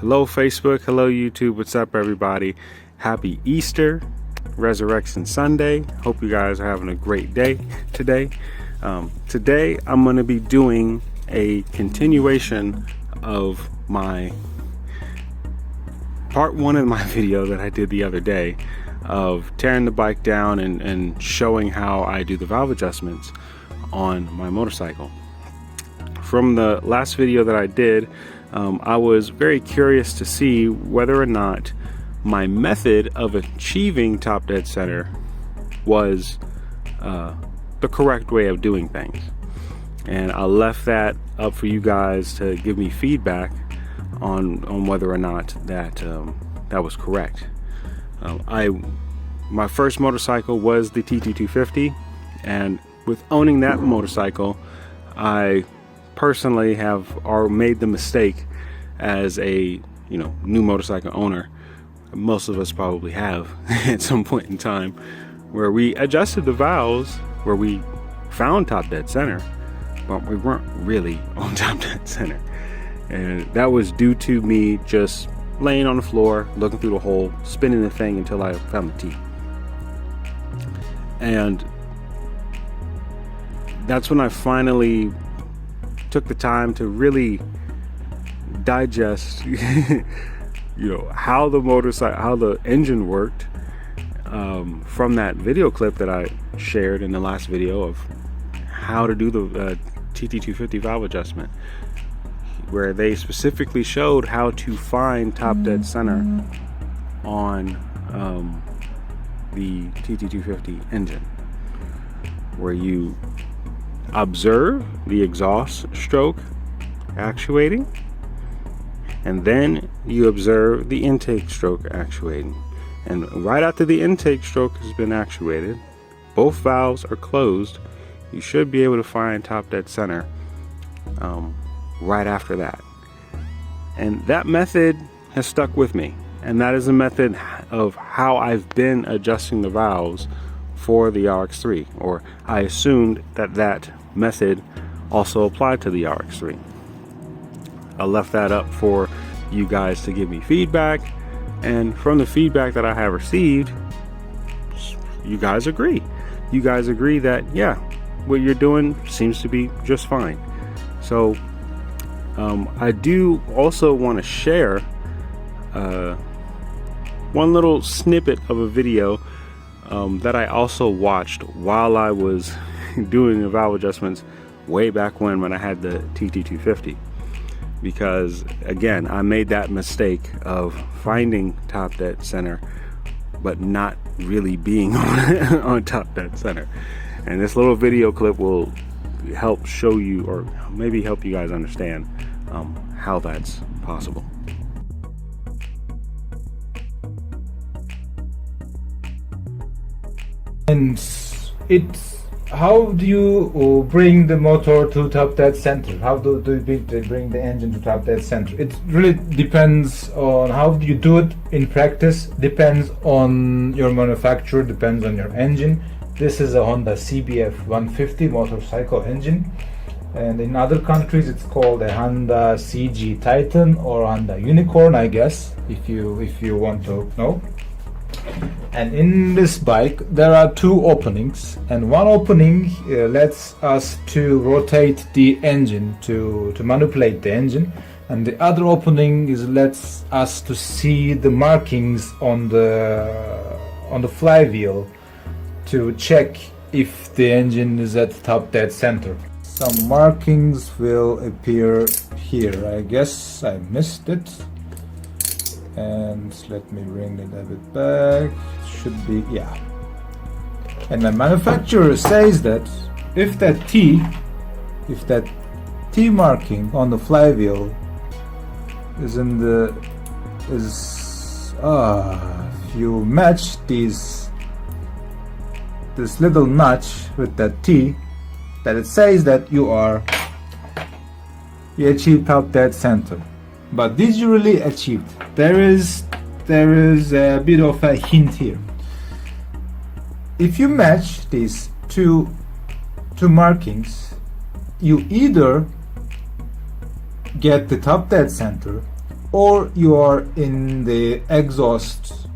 Hello Facebook, hello YouTube, what's up everybody? Happy Easter, Resurrection Sunday. Hope you guys are having a great day today. Today I'm going to be doing a continuation of my part one of my video that I did the other day of tearing the bike down and showing how I do the valve adjustments on my motorcycle. From the last video that I did, I was very curious to see whether or not my method of achieving top dead center was the correct way of doing things, and I left that up for you guys to give me feedback on whether or not that that was correct. My first motorcycle was the TT250, and with owning that motorcycle, I personally have made the mistake as a new motorcycle owner. Most of us probably have at some point in time, where we adjusted the valves, where we found top dead center, but we weren't really on top dead center, and that was due to me just laying on the floor, looking through the hole, spinning the thing until I found the T. And that's when I finally took the time to really digest how the engine worked, from that video clip that I shared in the last video of how to do the TT250 valve adjustment, where they specifically showed how to find top dead center on the TT250 engine, where you observe the exhaust stroke actuating, and then you observe the intake stroke actuating, and right after the intake stroke has been actuated, both valves are closed, you should be able to find top dead center right after that. And that method has stuck with me, and that is a method of how I've been adjusting the valves for the RX3, or I assumed that method also applied to the RX3. I left that up for you guys to give me feedback, and from the feedback that I have received, you guys agree. You guys agree that, yeah, what you're doing seems to be just fine. So I do also want to share one little snippet of a video that I also watched while I was doing the valve adjustments way back when I had the TT250, because again, I made that mistake of finding top dead center but not really being on top dead center. And this little video clip will help show you, or maybe help you guys understand how that's possible. And how do you bring the motor to top dead center? How do you bring the engine to top dead center? It really depends on how you do it in practice, depends on your manufacturer, depends on your engine. This is a Honda CBF 150 motorcycle engine, and in other countries it's called a Honda CG Titan or Honda Unicorn, I guess, if you want to know. And in this bike there are two openings, and one opening lets us to rotate the engine, to manipulate the engine, and the other opening lets us to see the markings on the flywheel to check if the engine is at top dead center. Some markings will appear here. I guess I missed it. And let me bring it a bit back. Should be, yeah. And the manufacturer says that if that T marking on the flywheel is if you match this little notch with that T, that it says that you achieve top dead center. But did you really achieve it? There is a bit of a hint here. If you match these two you either get the top dead center or you are in the exhaust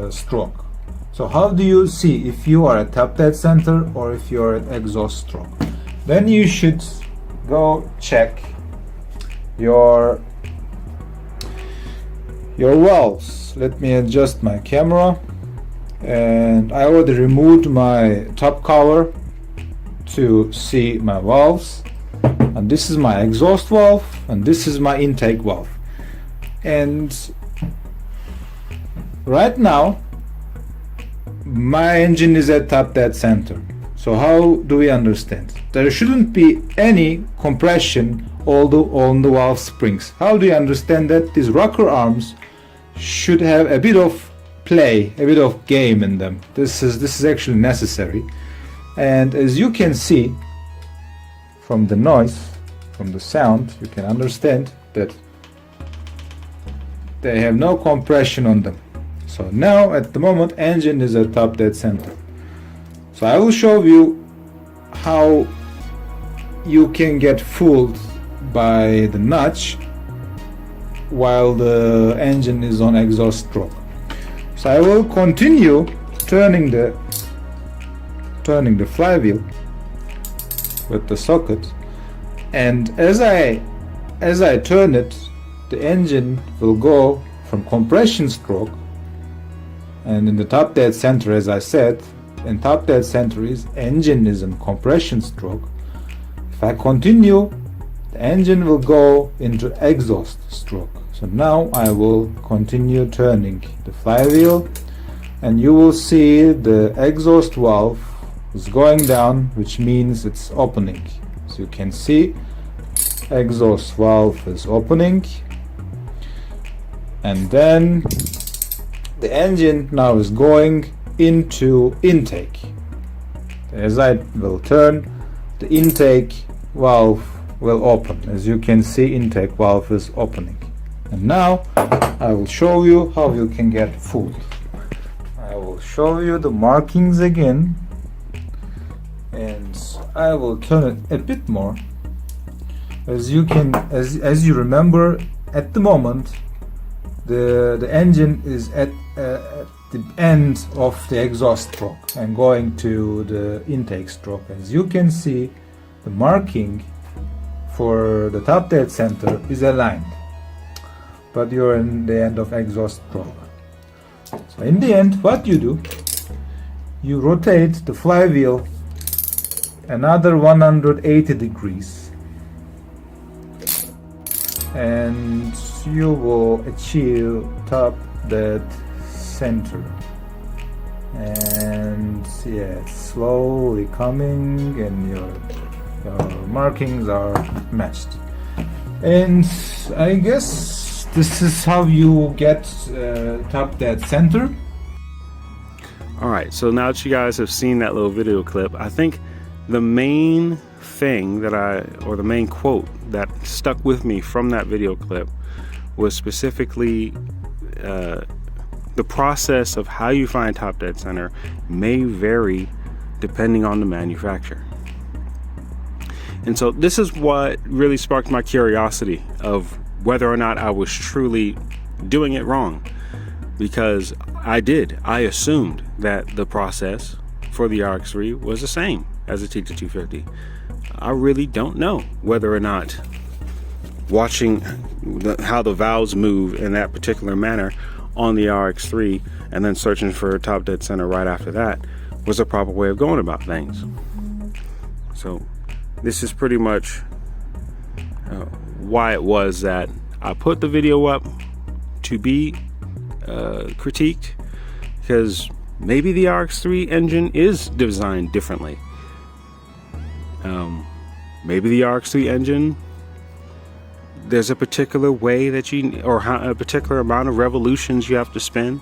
stroke. So how do you see if you are at top dead center or if you are at exhaust stroke? Then you should go check your valves. Let me adjust my camera, and I already removed my top cover to see my valves, and this is my exhaust valve and this is my intake valve. And right now my engine is at top dead center. So how do we understand? There shouldn't be any compression on the valve springs. How do you understand that? These rocker arms should have a bit of play, a bit of game in them. This is actually necessary. And as you can see from the noise, from the sound, you can understand that they have no compression on them. So now at the moment engine is at top dead center. So I will show you how you can get fooled by the notch while the engine is on exhaust stroke. So I will continue turning the flywheel with the socket, and as I turn it, the engine will go from compression stroke, and in the top dead center, as I said, in top dead center is engine is in compression stroke. If I continue, the engine will go into exhaust stroke. So now I will continue turning the flywheel, and you will see the exhaust valve is going down, which means it's opening. So you can see exhaust valve is opening, and then the engine now is going into intake. As I will turn, the intake valve will open. As you can see, intake valve is opening. And now I will show you how you can get fooled. I will show you the markings again, and I will turn it a bit more. As you you remember, at the moment the engine is at the end of the exhaust stroke and going to the intake stroke. As you can see, the marking for the top dead center is aligned, but you're in the end of exhaust stroke. So in the end, what you do, you rotate the flywheel another 180 degrees, and you will achieve top dead center. And yeah, it's slowly coming, and your markings are matched. And I guess this is how you get top dead center. Alright, so now that you guys have seen that little video clip, I think the main thing the main quote that stuck with me from that video clip was specifically the process of how you find top dead center may vary depending on the manufacturer. And so this is what really sparked my curiosity of whether or not I was truly doing it wrong, because I assumed that the process for the RX3 was the same as the TT250. I really don't know whether or not watching how the valves move in that particular manner on the RX3 and then searching for top dead center right after that was a proper way of going about things. So this is pretty much why it was that I put the video up to be critiqued, because maybe the RX3 engine is designed differently. Maybe the RX3 engine, there's a particular way that a particular amount of revolutions you have to spin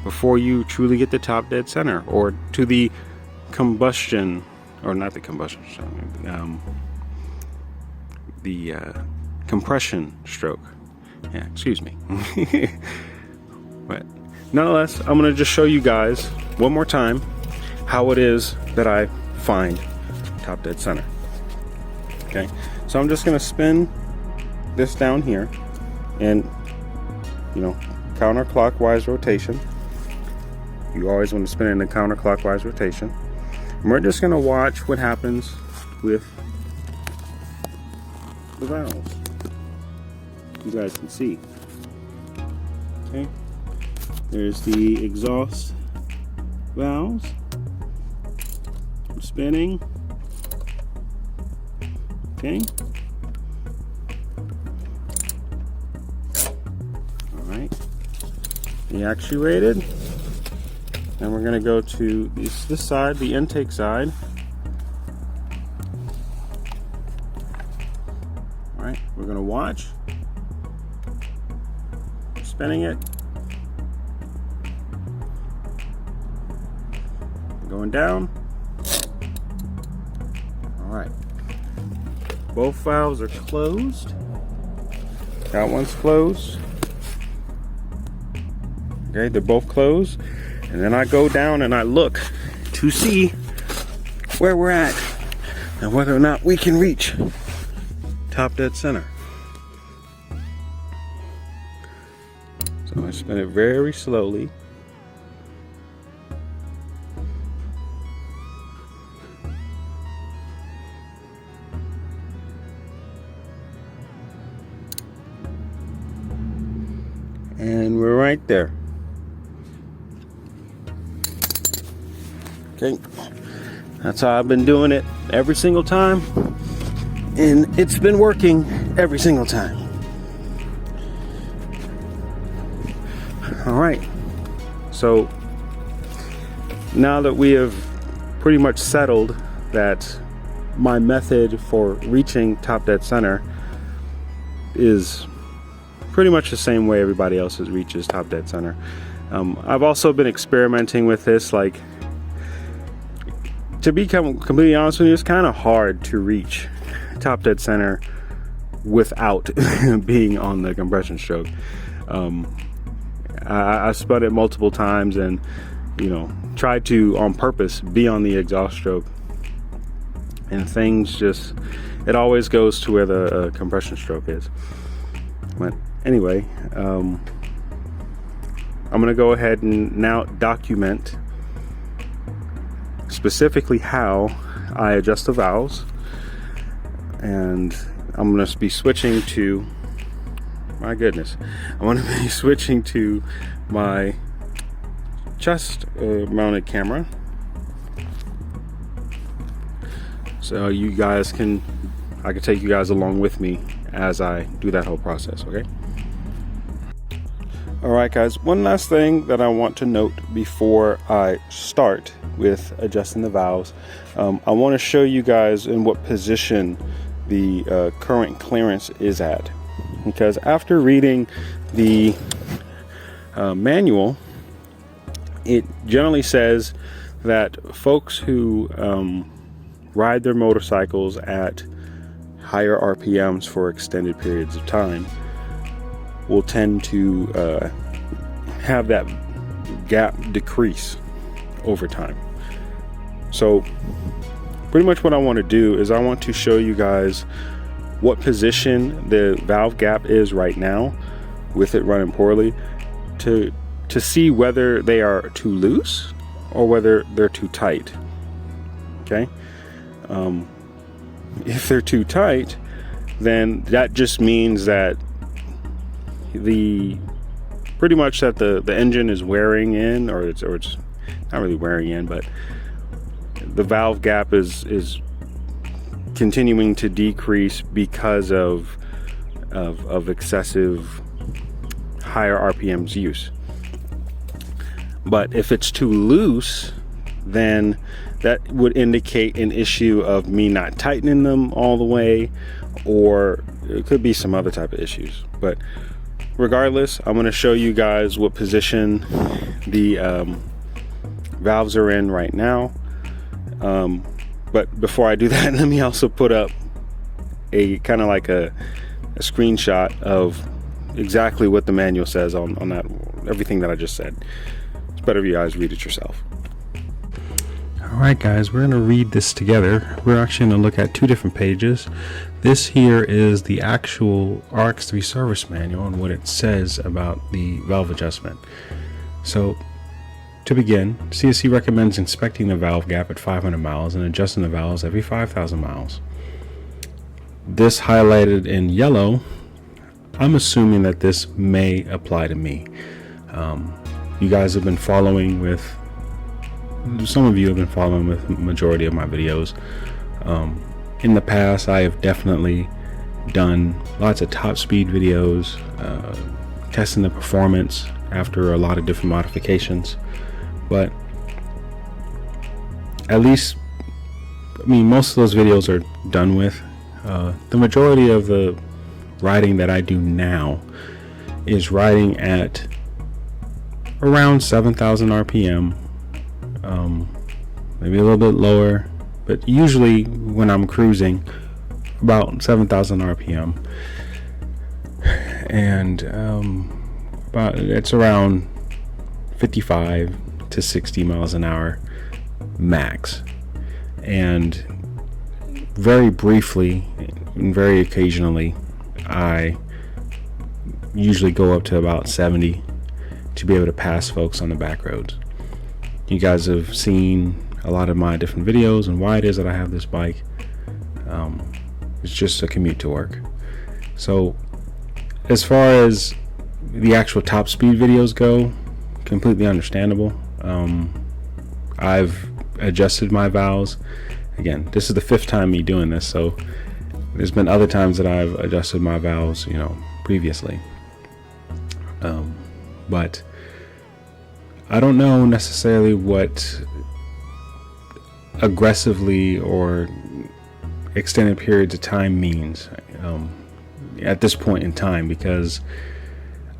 before you truly get the top dead center, or to the combustion, or not the combustion, the compression stroke. Yeah, excuse me. But nonetheless, I'm going to just show you guys one more time how it is that I find top dead center. Okay, so I'm just going to spin this down here, and you know, counterclockwise rotation. You always want to spin it in a counterclockwise rotation. And we're just going to watch what happens with the valves. You guys can see. Okay, there's the exhaust valves. Spinning. Okay. All right. Deactivated. And we're going to go to this side, the intake side. All right. We're going to watch. Spinning it. Going down. All right. Both valves are closed. That one's closed. Okay, they're both closed. And then I go down and I look to see where we're at and whether or not we can reach top dead center. So I spin it very slowly. And we're right there. Okay, that's how I've been doing it every single time, and it's been working every single time. All right, so now that we have pretty much settled that my method for reaching top dead center is pretty much the same way everybody else's reaches top dead center. I've also been experimenting with this. Like, to be completely honest with you, it's kind of hard to reach top dead center without being on the compression stroke. I spun it multiple times and, you know, tried to on purpose be on the exhaust stroke, and things just, it always goes to where the compression stroke is. But anyway, I'm going to go ahead and now document specifically how I adjust the valves, and I'm going to be switching to, my goodness, I'm going to be switching to my chest mounted camera, so you guys can, I can take you guys along with me as I do that whole process. Okay. Alright guys, one last thing that I want to note before I start with adjusting the valves. I want to show you guys in what position the current clearance is at, because after reading the manual, it generally says that folks who ride their motorcycles at higher RPMs for extended periods of time will tend to have that gap decrease over time. So pretty much what I want to do is I want to show you guys what position the valve gap is right now with it running poorly, to see whether they are too loose or whether they're too tight. Okay, if they're too tight, then that just means that the pretty much that the engine is wearing in, or it's not really wearing in, but the valve gap is continuing to decrease because of excessive higher RPMs use. But if it's too loose, then that would indicate an issue of me not tightening them all the way, or it could be some other type of issues. But regardless, I'm going to show you guys what position the valves are in right now. But before I do that, let me also put up a kind of like a screenshot of exactly what the manual says on that, everything that I just said. It's better if you guys read it yourself. Alright guys, we're going to read this together. We're actually going to look at two different pages. This here is the actual RX3 service manual and what it says about the valve adjustment. So to begin, CSC recommends inspecting the valve gap at 500 miles and adjusting the valves every 5,000 miles. This highlighted in yellow, I'm assuming that this may apply to me. You guys have been following with, some of you have been following with the majority of my videos. In the past, I have definitely done lots of top speed videos, testing the performance after a lot of different modifications. But at least, I mean, most of those videos are done with. The majority of the riding that I do now is riding at around 7,000 RPM, maybe a little bit lower, but usually when I'm cruising about 7,000 RPM, and it's around 55 to 60 miles an hour max. And very briefly and very occasionally, I usually go up to about 70 to be able to pass folks on the back roads. You guys have seen a lot of my different videos and why it is that I have this bike. It's just a commute to work. So as far as the actual top speed videos go, completely understandable. I've adjusted my valves. Again, this is the 5th time me doing this, so there's been other times that I've adjusted my valves, previously. But I don't know necessarily what aggressively or extended periods of time means at this point in time, because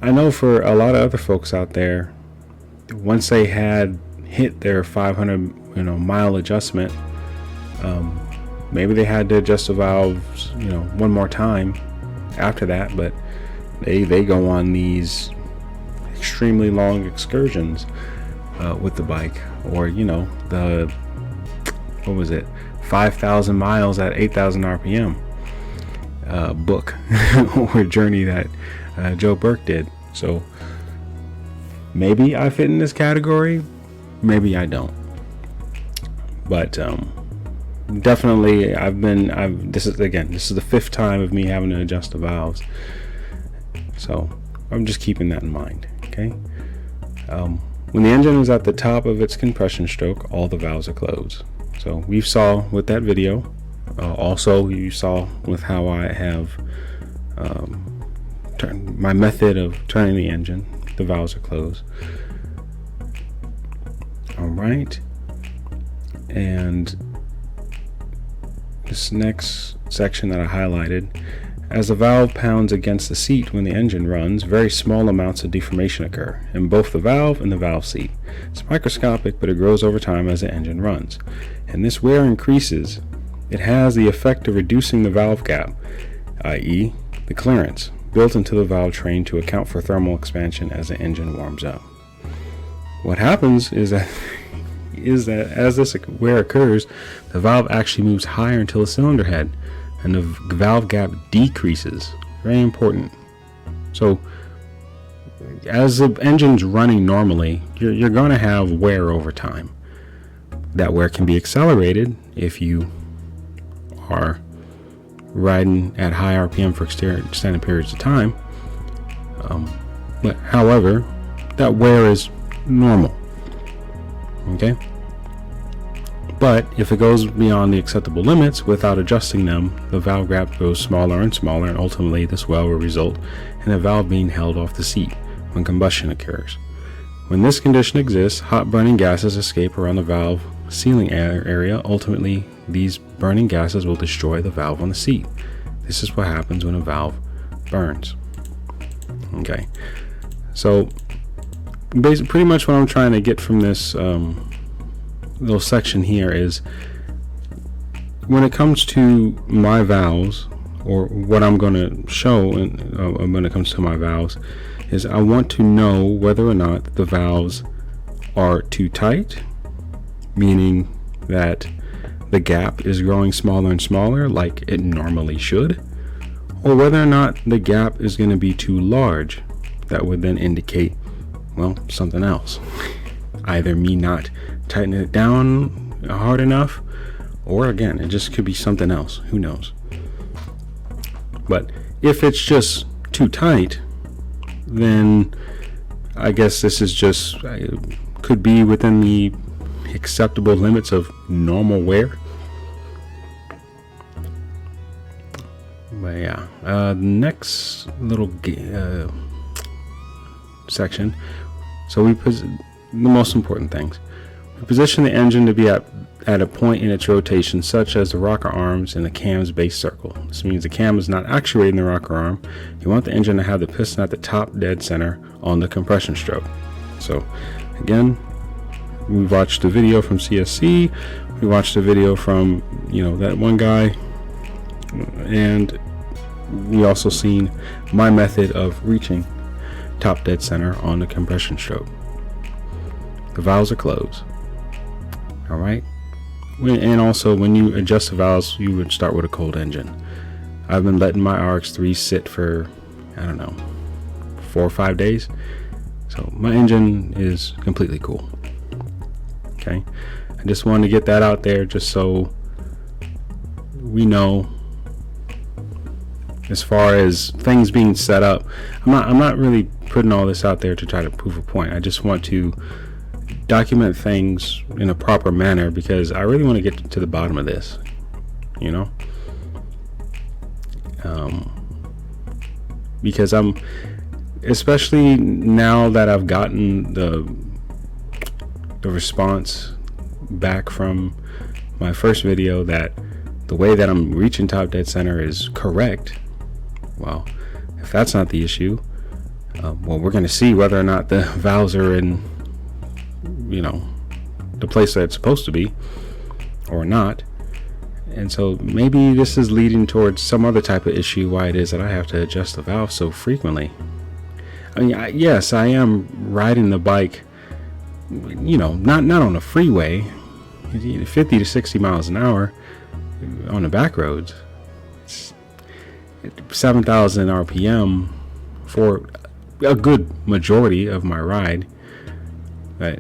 I know for a lot of other folks out there, once they had hit their 500 mile adjustment, maybe they had to adjust the valves one more time after that, but they go on these extremely long excursions with the bike, or the, what was it, 5,000 miles at 8,000 RPM book or journey that Joe Burke did. So maybe I fit in this category, maybe I don't, but definitely this is the 5th time of me having to adjust the valves, so I'm just keeping that in mind. Okay. When the engine is at the top of its compression stroke, all the valves are closed. So we saw with that video, also you saw with how I have my method of turning the engine, the valves are closed. All right, and this next section that I highlighted, as the valve pounds against the seat when the engine runs, very small amounts of deformation occur in both the valve and the valve seat. It's microscopic, but it grows over time as the engine runs. And this wear increases. It has the effect of reducing the valve gap, i.e. the clearance, built into the valve train to account for thermal expansion as the engine warms up. What happens is that as this wear occurs, the valve actually moves higher until the cylinder head, and the valve gap decreases. Very important. So as the engine's running normally, you're going to have wear over time. That wear can be accelerated if you are riding at high RPM for extended periods of time. But however, that wear is normal. Okay? But if it goes beyond the acceptable limits without adjusting them, the valve gap grows smaller and smaller, and ultimately this well will result in the valve being held off the seat when combustion occurs. When this condition exists, hot burning gases escape around the valve sealing area. Ultimately, these burning gases will destroy the valve on the seat. This is what happens when a valve burns. Okay, so basically, pretty much what I'm trying to get from this little section here is, when it comes to my valves, or what I'm going to show when it comes to my valves, is I want to know whether or not the valves are too tight, meaning that the gap is growing smaller and smaller like it normally should, or whether or not the gap is going to be too large. That would then indicate, well, something else. Either me not tightening it down hard enough, or again, it just could be something else. Who knows? But if it's just too tight, then I guess this is just could be within the acceptable limits of normal wear. But yeah, next little section. So the most important things. We position the engine to be at a point in its rotation such as the rocker arms and the cam's base circle. This means the cam is not actuating the rocker arm. You want the engine to have the piston at the top dead center on the compression stroke. So again, we watched the video from CSC, we watched the video from, that one guy, and we also seen my method of reaching top dead center on the compression stroke. The valves are closed. All right. And also, when you adjust the valves, you would start with a cold engine. I've been letting my RX3 sit for, 4 or 5 days. So my engine is completely cool. Okay. I just wanted to get that out there just so we know, as far as things being set up. I'm not really putting all this out there to try to prove a point. I just want to document things in a proper manner because I really want to get to the bottom of this, because I'm, especially now that I've gotten the response back from my first video that the way that I'm reaching top dead center is correct. Well, if that's not the issue, well, we're going to see whether or not the valves are in the place that it's supposed to be or not. And so maybe this is leading towards some other type of issue why it is that I have to adjust the valve so frequently. I mean, yes, I am riding the bike, not on a freeway, 50 to 60 miles an hour on the back roads. It's 7,000 RPM for a good majority of my ride. But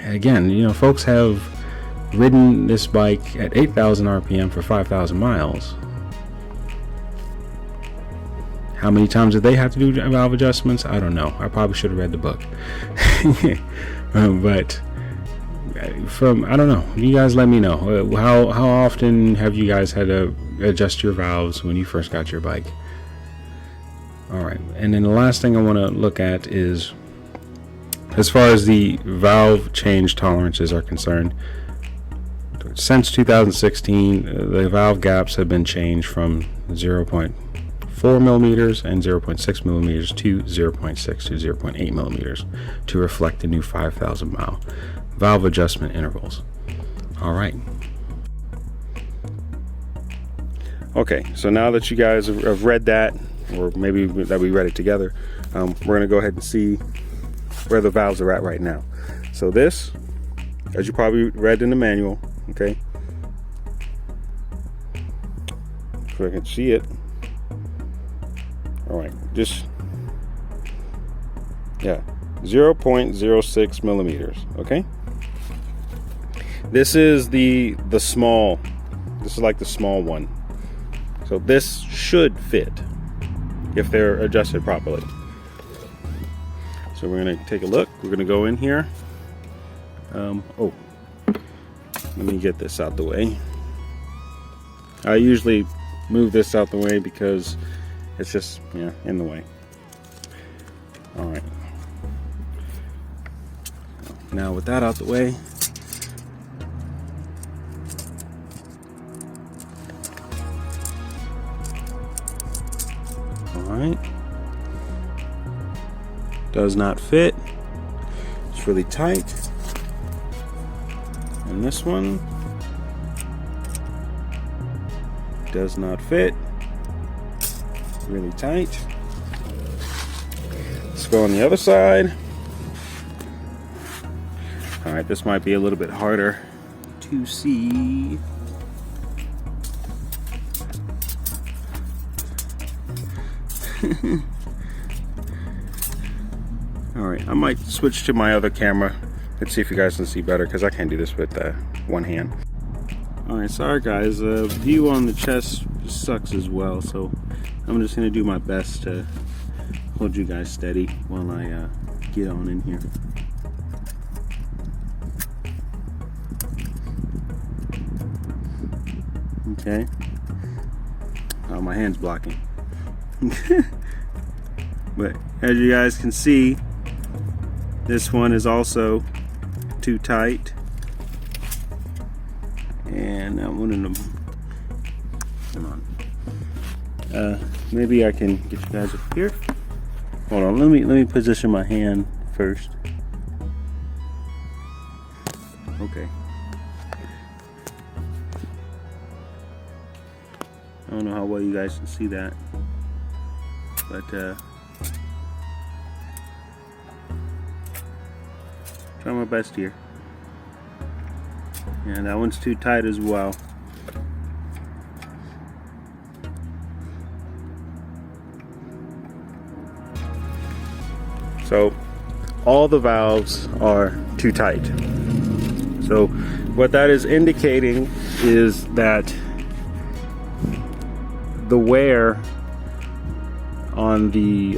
again, folks have ridden this bike at 8,000 RPM for 5,000 miles. How many times did they have to do valve adjustments? I don't know. I probably should have read the book. But I don't know. You guys let me know. How often have you guys had to adjust your valves when you first got your bike? All right. And then the last thing I want to look at is, as far as the valve change tolerances are concerned, since 2016, the valve gaps have been changed from 0.4 millimeters and 0.6 millimeters to 0.6 to 0.8 millimeters to reflect the new 5,000 mile valve adjustment intervals. All right. Okay, so now that you guys have read that, or maybe that we read it together, we're going to go ahead and see where the valves are at right now. So this, as you probably read in the manual, okay, if I can see it. All right, just 0.06 millimeters. Okay, this is the small. This is like the small one. So this should fit if they're adjusted properly. So we're going to take a look. We're going to go in here. Let me get this out the way. I usually move this out the way because it's just in the way. All right. Now with that out the way, right, does not fit. It's really tight. And this one does not fit. Really tight. Let's go on the other side. All Alright, this might be a little bit harder to see. Alright, I might switch to my other camera. Let's see if you guys can see better, because I can't do this with one hand. Alright, sorry guys, view on the chest sucks as well, so I'm just going to do my best to hold you guys steady while I get on in here. Okay. Oh, my hand's blocking. But as you guys can see, this one is also too tight. And that one in the... Come on. Maybe I can get you guys up here. Hold on, let me position my hand first. Okay. I don't know how well you guys can see that, but try my best here. And that one's too tight as well. So all the valves are too tight. So what that is indicating is that the wear on the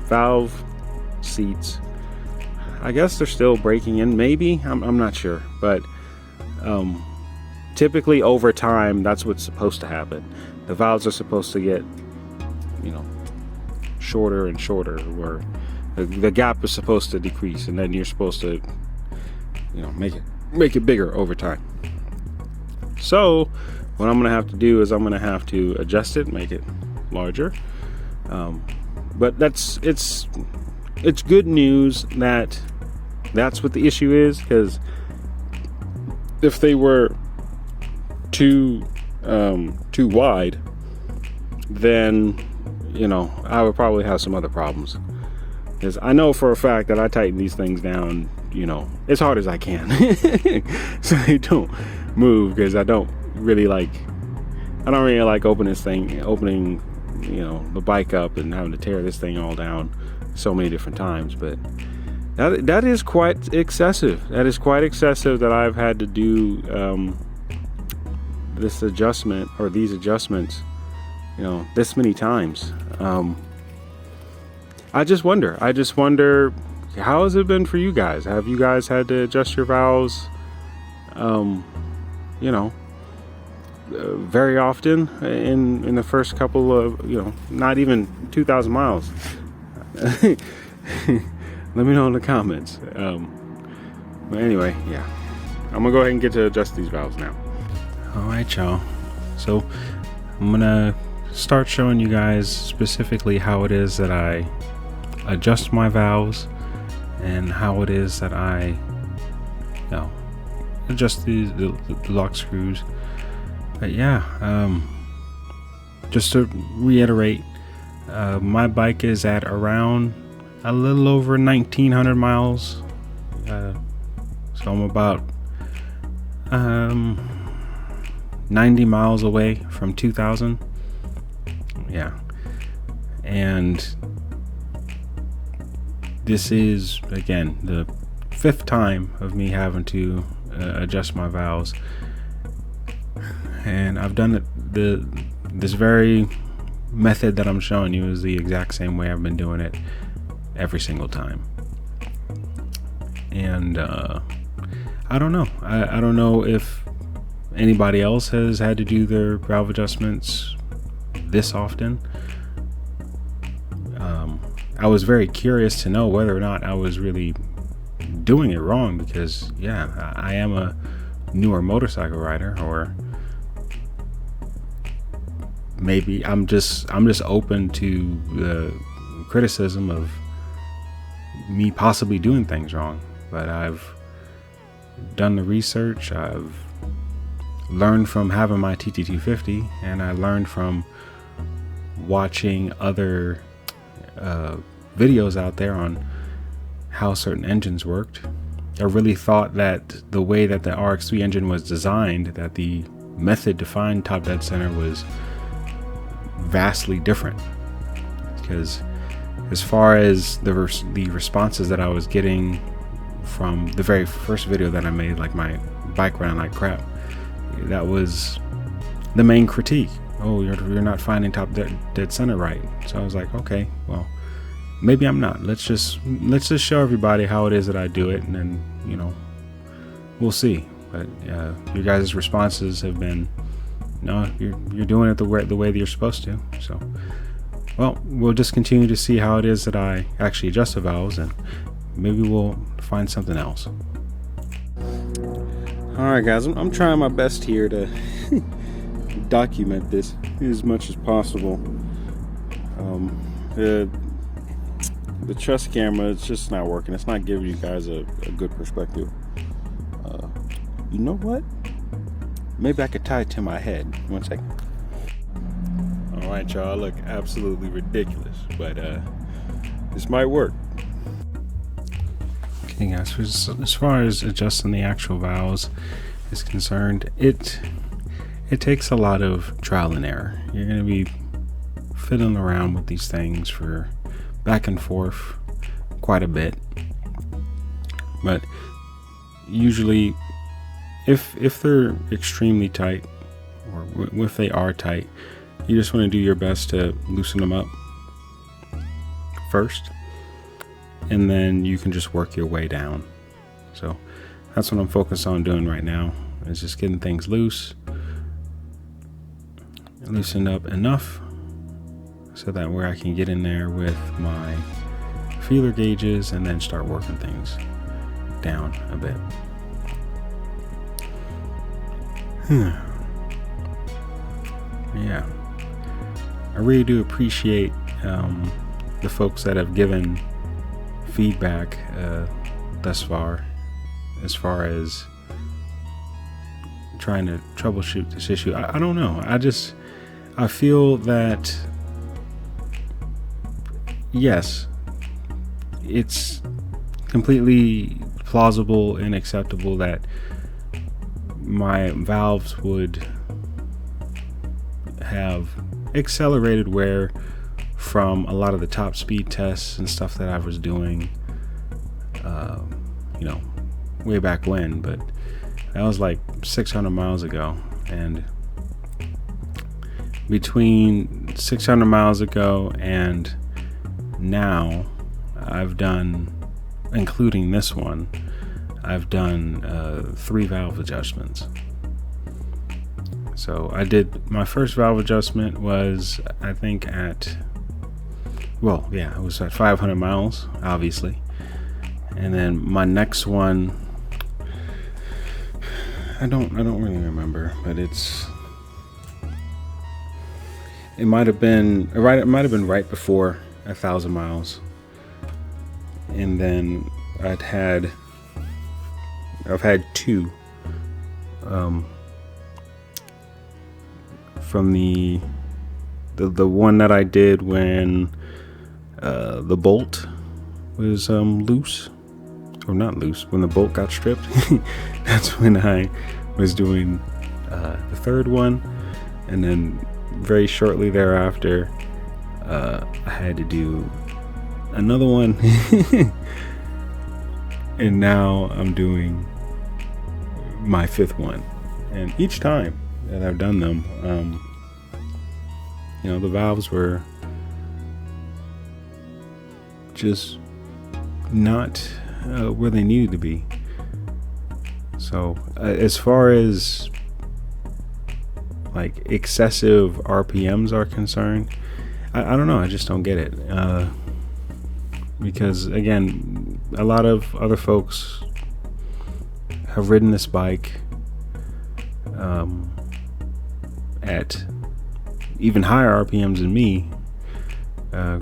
valve seats, I guess they're still breaking in, maybe, I'm not sure, but typically over time that's what's supposed to happen. The valves are supposed to get, you know, shorter and shorter, where the gap is supposed to decrease, and then you're supposed to, you know, make it bigger over time. So what I'm gonna have to do is I'm gonna have to adjust it, make it larger. But it's good news that that's what the issue is, because if they were too wide, then, you know, I would probably have some other problems. Because I know for a fact that I tighten these things down, you know, as hard as I can, so they don't move, because I don't really like opening, you know, the bike up and having to tear this thing all down so many different times. But that is quite excessive. That is quite excessive that I've had to do this adjustment, or these adjustments, you know, this many times. I just wonder, how has it been for you guys? Have you guys had to adjust your valves, you know, very often in the first couple of, you know, not even 2,000 miles? Let me know in the comments. But anyway, yeah, I'm gonna go ahead and get to adjust these valves now. All right, y'all. So I'm gonna start showing you guys specifically how it is that I adjust my valves, and how it is that I, you know, adjust the lock screws. But yeah, just to reiterate, my bike is at around a little over 1,900 miles. So I'm about 90 miles away from 2,000. Yeah, and this is, again, the 5th time of me having to adjust my valves, and I've done it this very method that I'm showing you is the exact same way I've been doing it every single time. And I don't know. I don't know if anybody else has had to do their valve adjustments this often. I was very curious to know whether or not I was really doing it wrong, because yeah, I am a newer motorcycle rider, or maybe I'm just open to the criticism of me possibly doing things wrong. But I've done the research, I've learned from having my TT250, and I learned from watching other videos out there on how certain engines worked, I really thought that the way that the RX3 engine was designed, that the method to find top dead center was vastly different. Because as far as the responses that I was getting from the very first video that I made, like my bike ran like crap, that was the main critique. Oh, you're not finding top dead center right. So I was like, okay, well, maybe I'm not. Let's just show everybody how it is that I do it, and then, you know, we'll see. But your guys' responses have been, no, you're doing it the way that you're supposed to. So, well, we'll just continue to see how it is that I actually adjust the valves, and maybe we'll find something else. All right, guys, I'm trying my best here to document this as much as possible. The chest camera, it's just not working. It's not giving you guys a good perspective. You know what? Maybe I could tie it to my head. 1 second. All right, y'all, I look absolutely ridiculous, but this might work. Okay, guys, as far as adjusting the actual valves is concerned, it takes a lot of trial and error. You're going to be fiddling around with these things for back and forth quite a bit, but usually if they're extremely tight, or if they are tight, you just want to do your best to loosen them up first, and then you can just work your way down. So that's what I'm focused on doing right now, is just getting things loosened up enough so that where I can get in there with my feeler gauges and then start working things down a bit. Yeah, I really do appreciate the folks that have given feedback thus far, as far as trying to troubleshoot this issue. I don't know. I feel that, yes, it's completely plausible and acceptable that my valves would have accelerated wear from a lot of the top speed tests and stuff that I was doing, you know, way back when, but that was like 600 miles ago. And between 600 miles ago and now, I've done, including this one, I've done 3 valve adjustments. So I did, my first valve adjustment was, I think at, well, yeah, it was at 500 miles, obviously. And then my next one, I don't really remember, but it might have been right before 1,000 miles. And then I've had 2 from the one that I did when the bolt was loose, or not loose, when the bolt got stripped. That's when I was doing the 3rd one, and then very shortly thereafter I had to do another one. And now I'm doing my 5th one, and each time that I've done them, you know, the valves were just not where they needed to be. So as far as like excessive RPMs are concerned, I don't know, I just don't get it. Because again, a lot of other folks have ridden this bike at even higher RPMs than me,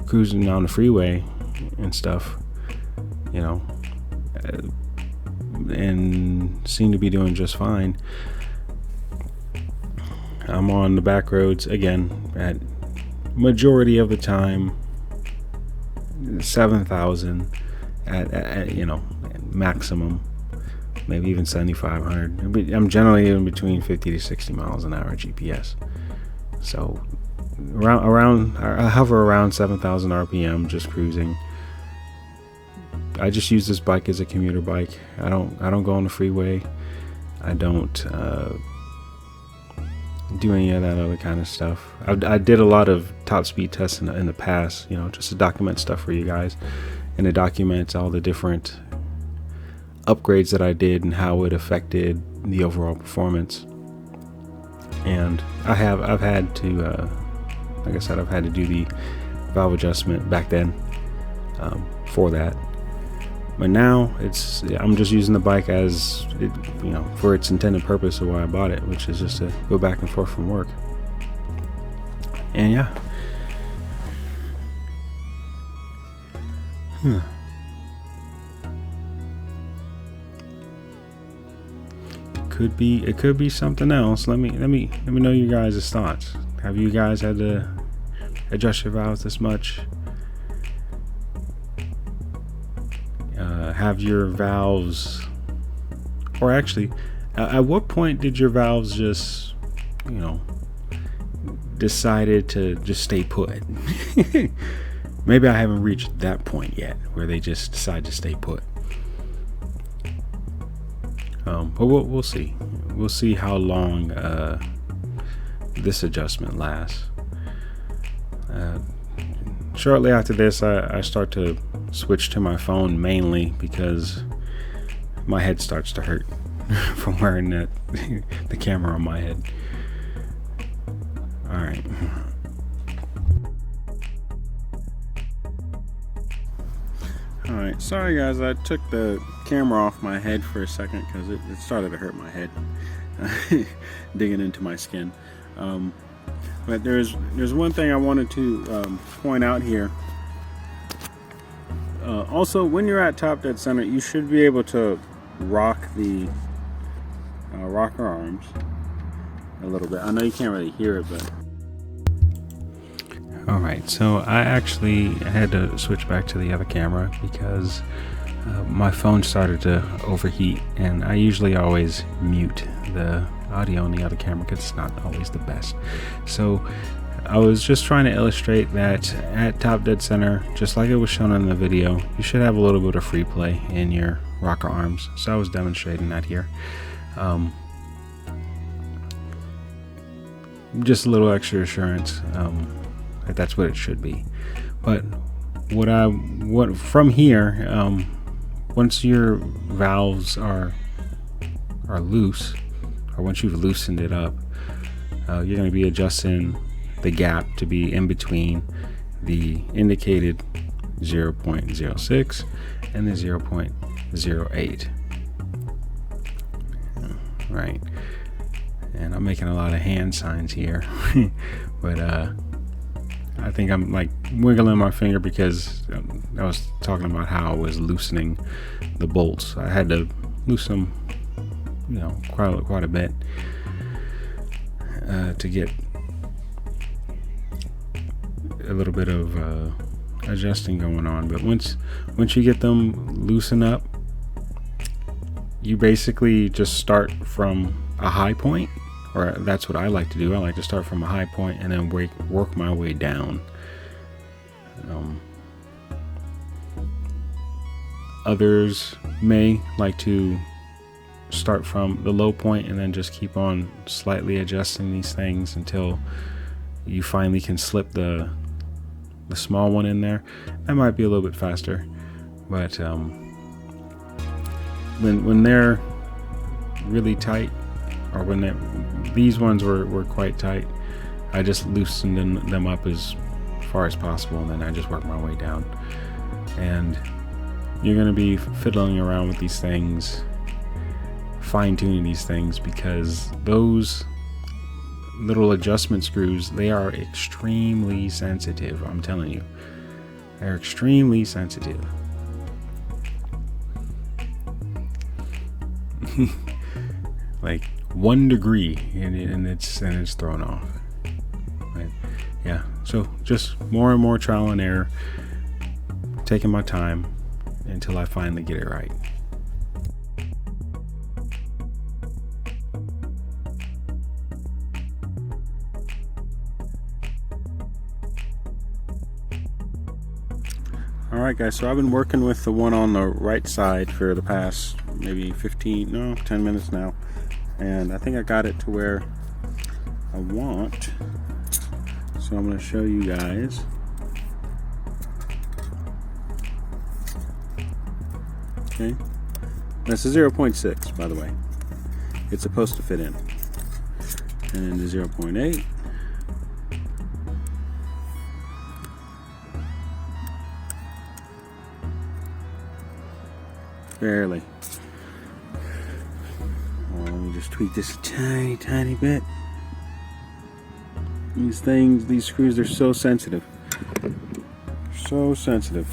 cruising down the freeway and stuff, you know, and seem to be doing just fine. I'm on the back roads again at majority of the time 7,000 at you know, maximum, maybe even 7,500. I'm generally in between 50 to 60 miles an hour GPS. So I hover around 7,000 RPM, just cruising. I just use this bike as a commuter bike. I don't go on the freeway. I don't do any of that other kind of stuff. I did a lot of top speed tests in the past, just to document stuff for you guys, and to document all the different upgrades that I did and how it affected the overall performance. And I've had to, like I said, I've had to do the valve adjustment back then for that. But now I'm just using the bike as it, for its intended purpose of why I bought it, which is just to go back and forth from work. And yeah. It could be something else. Let me know you guys' thoughts. Have you guys had to adjust your valves this much? Have your valves, or actually, at what point did your valves just, decided to just stay put? Maybe I haven't reached that point yet where they just decide to stay put. But we'll see. We'll see how long this adjustment lasts. Shortly after this, I start to switch to my phone, mainly because my head starts to hurt from wearing the camera on my head. All right. All right. Sorry, guys. I took the camera off my head for a second because it started to hurt my head, digging into my skin. But there's one thing I wanted to point out here. Also, when you're at top dead center, you should be able to rock the rocker arms a little bit. I know you can't really hear it, but all right. So I had to switch back to the other camera because my phone started to overheat, and I usually always mute the audio on the other camera because it's not always the best. So I was just trying to illustrate that at top dead center, just like it was shown in the video, you should have a little bit of free play in your rocker arms. So I was demonstrating that here. Just a little extra assurance that that's what it should be. But what from here, once your valves are loose, or once you've loosened it up, you're going to be adjusting the gap to be in between the indicated 0.06 and the 0.08. Right. And I'm making a lot of hand signs here, but I think I'm like wiggling my finger because I was talking about how I was loosening the bolts. I had to loosen them, quite a bit to get a little bit of adjusting going on. But once you get them loosened up, you basically just start from a high point, or that's what I like to do. I like to start from a high point and then work my way down. Others may like to start from the low point and then just keep on slightly adjusting these things until you finally can slip the small one in there. That might be a little bit faster, but when they're really tight, or when these ones were quite tight, I just loosened them up as far as possible, and then I just work my way down. And you're going to be fiddling around with these things, fine-tuning these things, because those little adjustment screws, they are extremely sensitive. I'm telling you, they're extremely sensitive. Like 1 degree and it's thrown off. Right? Yeah, so just more and more trial and error, taking my time until I finally get it right. Alright guys, so I've been working with the one on the right side for the past maybe 10 minutes now, and I think I got it to where I want. So I'm going to show you guys. Okay, that's a 0.6, by the way. It's supposed to fit in. And the 0.8. Barely. Oh, let me just tweak this a tiny bit. These screws, they're so sensitive. So sensitive.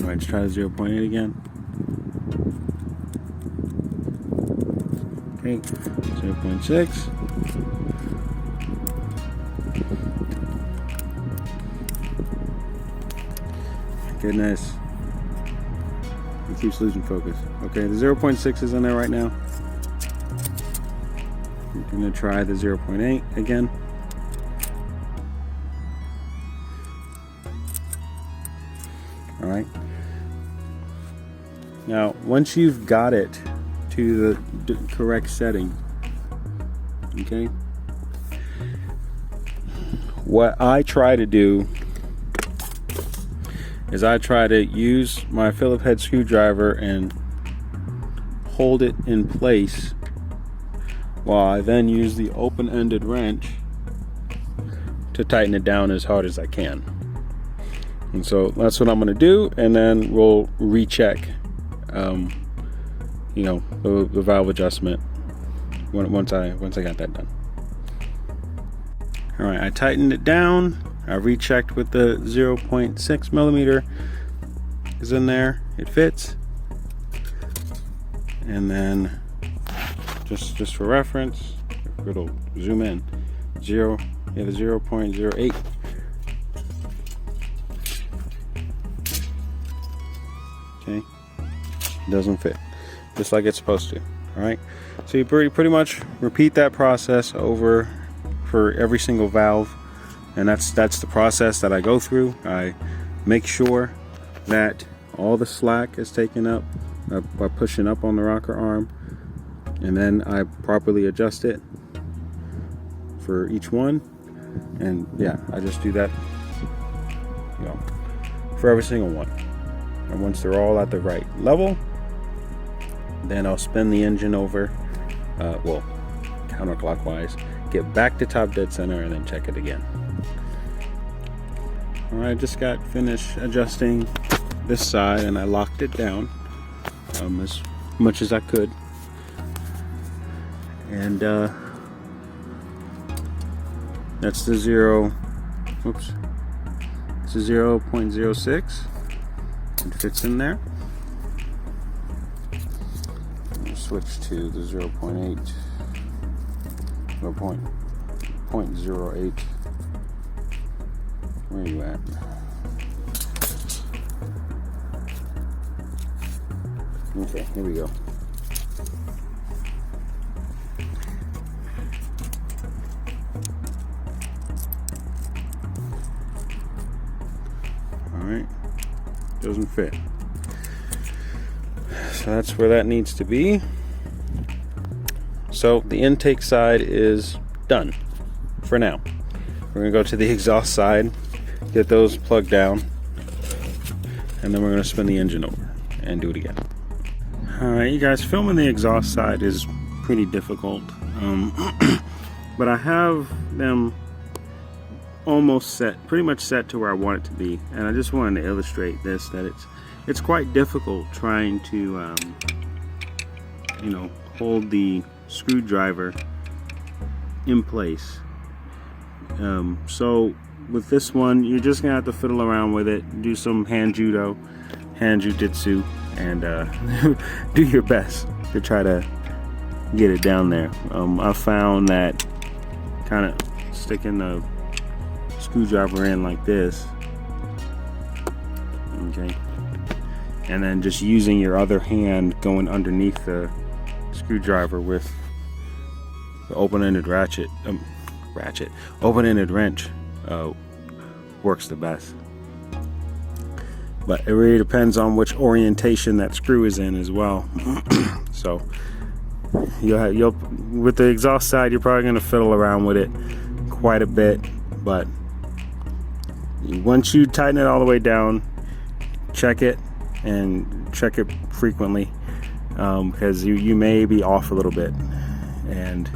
Alright, let's try the 0.8 again. Okay, 0.6. Goodness. It keeps losing focus. Okay, the 0.6 is in there right now. I'm going to try the 0.8 again. Alright. Now, once you've got it to the correct setting, okay, what I try to do is I try to use my Phillips head screwdriver and hold it in place while I then use the open-ended wrench to tighten it down as hard as I can. And so that's what I'm going to do, and then we'll recheck you know, the valve adjustment once I got that done. All right, I tightened it down. I rechecked with the 0.6 millimeter is in there. It fits. And then just for reference, it'll zoom in. The 0.08. Okay, doesn't fit, just like it's supposed to. All right, so you pretty much repeat that process over for every single valve, and that's the process that I go through. I make sure that all the slack is taken up by pushing up on the rocker arm, and then I properly adjust it for each one. And yeah, I just do that, you know, for every single one. And once they're all at the right level, then I'll spin the engine over, well, counterclockwise, get back to top dead center, and then check it again. All right, just got finished adjusting this side, and I locked it down as much as I could. And that's the 0.06. It fits in there. We'll switch to the 0.8 or 0.08. Where are you at? Okay, here we go. Alright, doesn't fit. So that's where that needs to be. So the intake side is done for now. We're going to go to the exhaust side, get those plugged down, and then we're going to spin the engine over and do it again. Alright, you guys, filming the exhaust side is pretty difficult, but I have them almost set, pretty much set to where I want it to be, and I just wanted to illustrate this, that it's quite difficult trying to you know, hold the screwdriver in place. So with this one, you're just gonna have to fiddle around with it, do some hand jujitsu, and do your best to try to get it down there. I found that kind of sticking the screwdriver in like this, okay, and then just using your other hand going underneath the screwdriver with the open-ended open-ended wrench works the best. but it really depends on which orientation that screw is in as well. So you'll with the exhaust side, you're probably going to fiddle around with it quite a bit, but once you tighten it all the way down, check it and check it frequently, because you may be off a little bit. And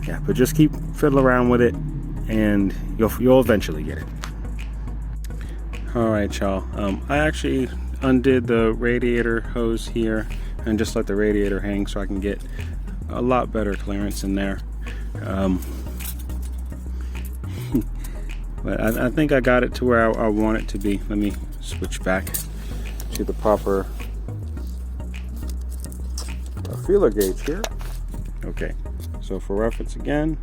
yeah, but just keep fiddling around with it and you'll eventually get it. All right, y'all. I actually undid the radiator hose here and just let the radiator hang so I can get a lot better clearance in there. But I think I got it to where I want it to be. Let me switch back to the proper feeler gauge here. Okay, so for reference again,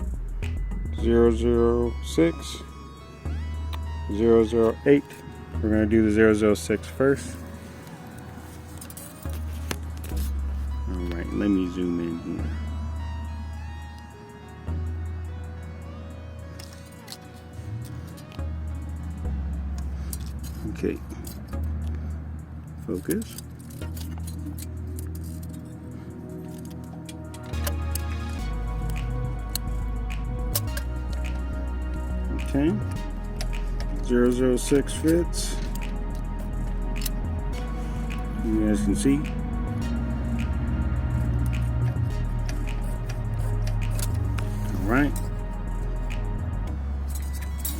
006, 008. We're going to do the 006 first. Alright, let me zoom in here. Okay, focus. Okay, 006 fits. You guys can see. All right.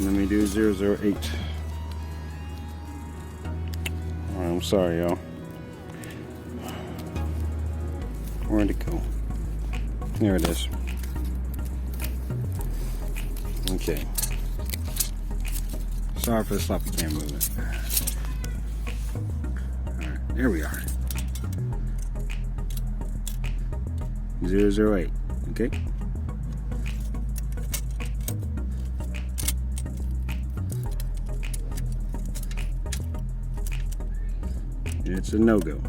Let me do 008. Oh, I'm sorry, y'all. Where'd it go? There it is. Okay. Sorry for the sloppy cam movement. Alright, there we are. 008. Okay. It's a no-go.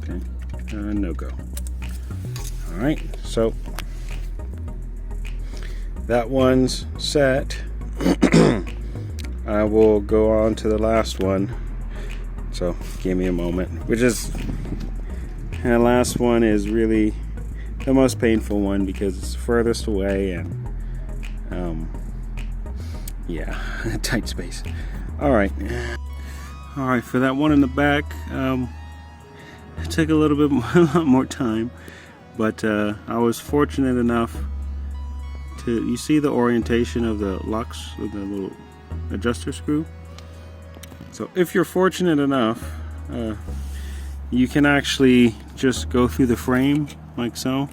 Okay. No-go. Alright, so that one's set. I will go on to the last one. So give me a moment. Which is, and the last one is really the most painful one because it's furthest away and yeah, tight space. Alright, for that one in the back, it took a little bit more time, but I was fortunate enough to, you see the orientation of the locks with the little adjuster screw. So if you're fortunate enough, you can actually just go through the frame like so,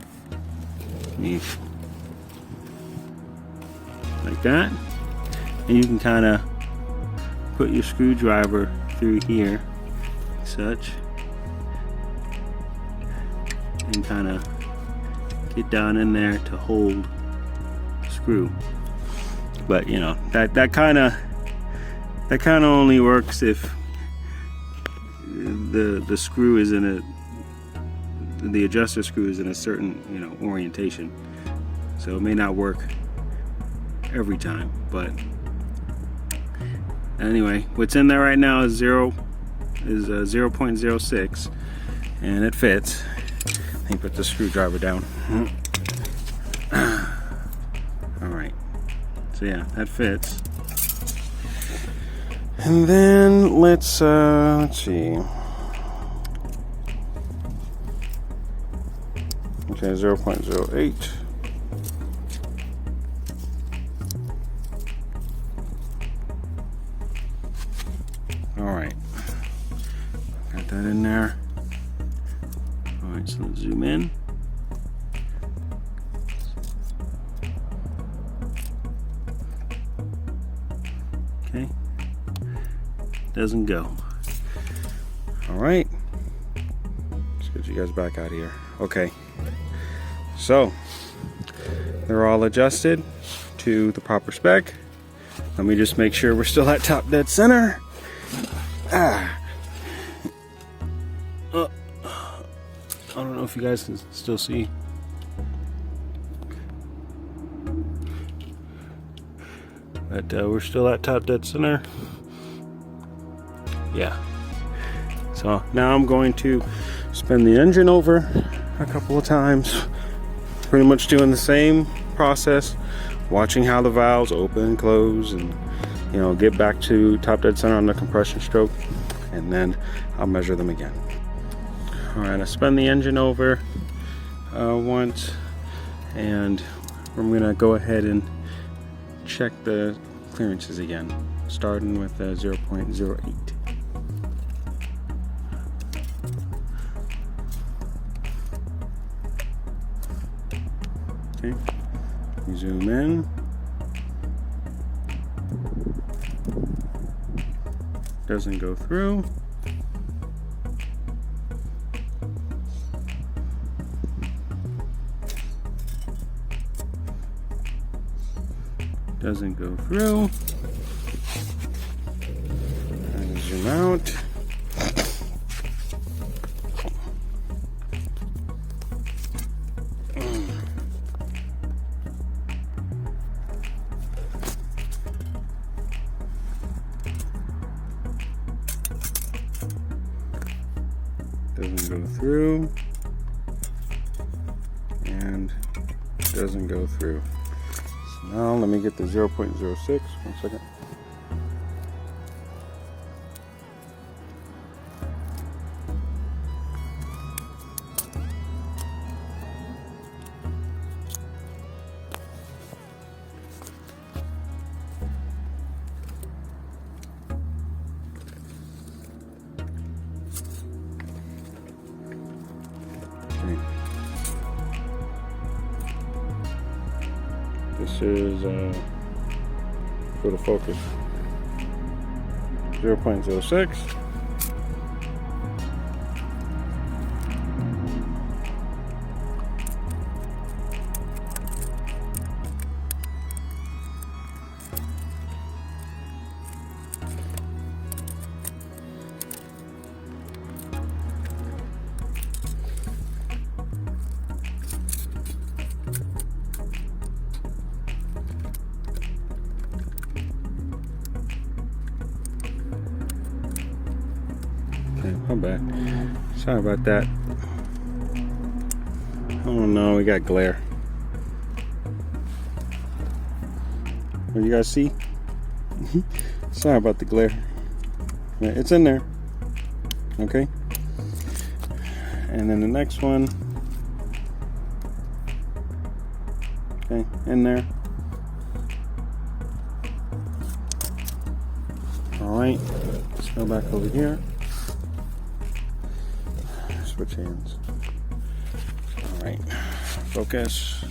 like that, and you can kind of put your screwdriver through here, like such, and kind of get down in there to hold the screw. But you know, that kind of only works if the screw is in the adjuster screw is in a certain, you know, orientation. So it may not work every time, but anyway, what's in there right now is 0.06, and it fits. Let me put the screwdriver down. All right. So yeah, that fits. And then let's see. Okay, 0.08. All right, got that in there. All right, so let's zoom in. Okay, doesn't go. All right, let's get you guys back out of here. Okay, so they're all adjusted to the proper spec. Let me just make sure we're still at top dead center. I don't know if you guys can still see. But we're still at top dead center. Yeah. So now I'm going to spin the engine over a couple of times, pretty much doing the same process, watching how the valves open and close, and you know, get back to top dead center on the compression stroke, and then I'll measure them again. All right, I spun the engine over once, and I'm gonna go ahead and check the clearances again, starting with 0.08. Okay, zoom in. Doesn't go through. Doesn't go through. And zoom out. Doesn't go through, and doesn't go through. So now let me get the 0.06. 1 second. This is go to focus. 0.06. My bad. Sorry about that. Oh no, we got glare. What you guys see? Sorry about the glare. Yeah, it's in there. Okay. And then the next one. Okay, in there. Alright. Let's go back over here. Switch hands. All right, focus.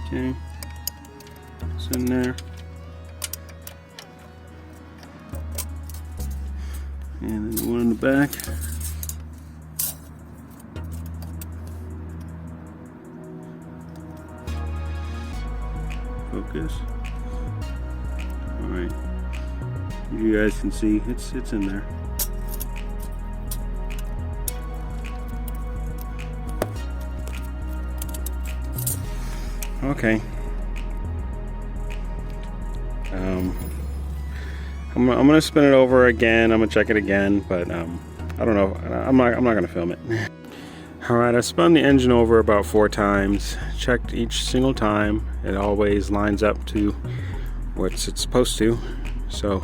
Okay, it's in there. And then the one in the back. Focus. All right. You guys can see it's in there. Okay. I'm gonna spin it over again. I'm gonna check it again, but I don't know. I'm not gonna film it. All right, I spun the engine over about 4 times. Checked each single time. It always lines up to what it's supposed to. So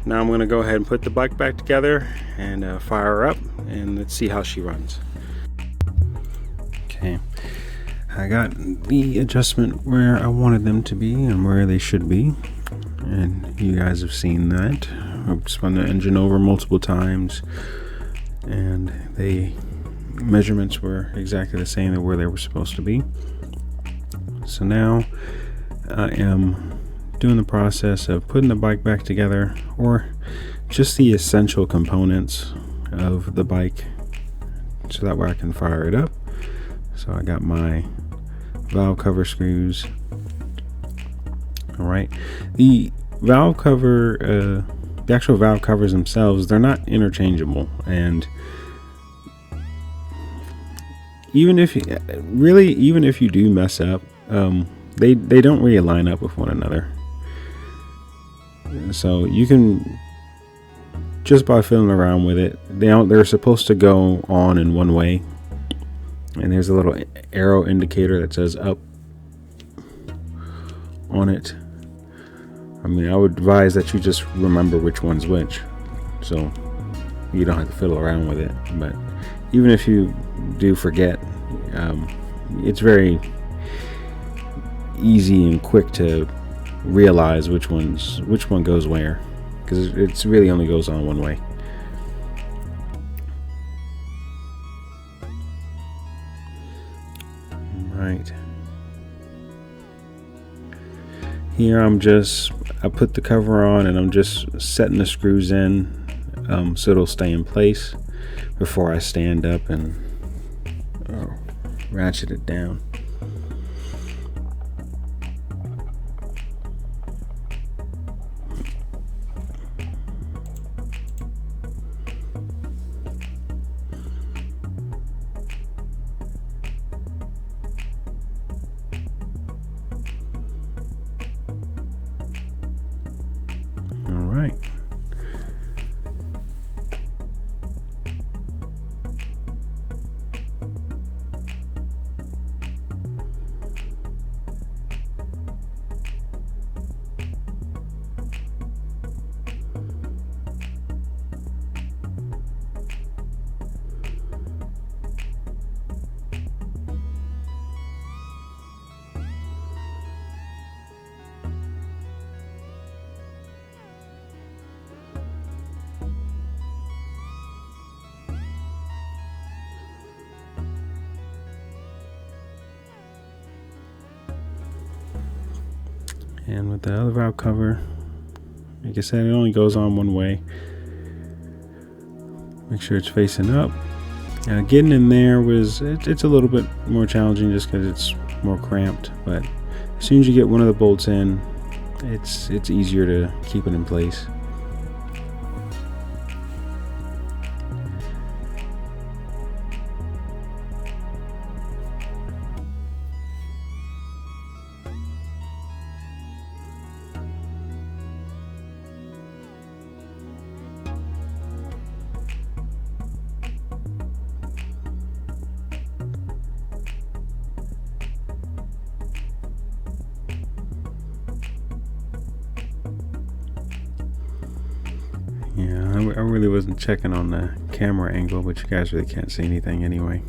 now I'm gonna go ahead and put the bike back together and fire her up, and let's see how she runs. Okay, I got the adjustment where I wanted them to be and where they should be. And you guys have seen that. I've spun the engine over multiple times, and the measurements were exactly the same as where they were supposed to be. So now I am doing the process of putting the bike back together, or just the essential components of the bike, so that way I can fire it up. So I got my valve cover screws. All right, the valve cover the actual valve covers themselves, they're not interchangeable, and even if you do mess up, they don't really line up with one another. So you can, just by fiddling around with it, they're supposed to go on in one way, and there's a little arrow indicator that says up on it. I mean, I would advise that you just remember which one's which, so you don't have to fiddle around with it. But even if you do forget, it's very easy and quick to realize which one goes where, because it really only goes on one way. Right here, I put the cover on and I'm just setting the screws in, so it'll stay in place before I stand up and ratchet it down. All right. And with the other valve cover, like I said, it only goes on one way. Make sure it's facing up. Getting in there it's a little bit more challenging just because it's more cramped, but as soon as you get one of the bolts in, it's easier to keep it in place. Yeah, I really wasn't checking on the camera angle, but you guys really can't see anything anyway.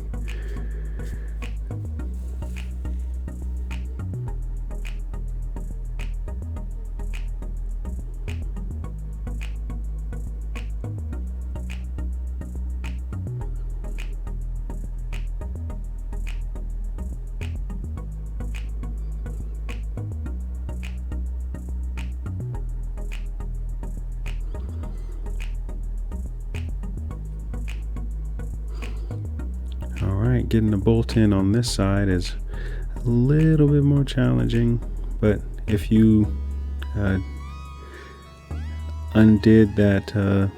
Alright, getting the bolt in on this side is a little bit more challenging, but if you undid that